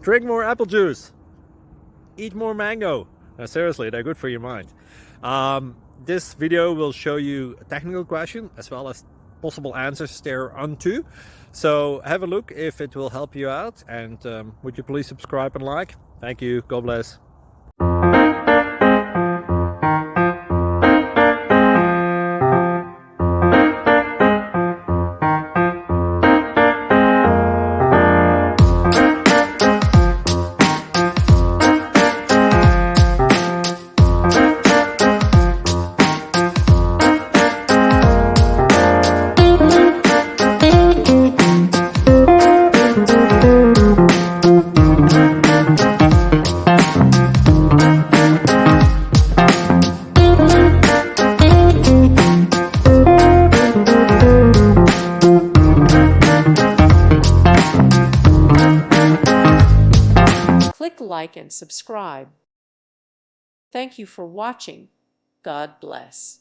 Drink more apple juice. Eat more mango. No, seriously, they're good for your mind. This video will show you a technical question as well as possible answers thereunto. So have a look if it will help you out, and would you please subscribe and like? Thank you. God bless. Click like and subscribe. Thank you for watching. God bless.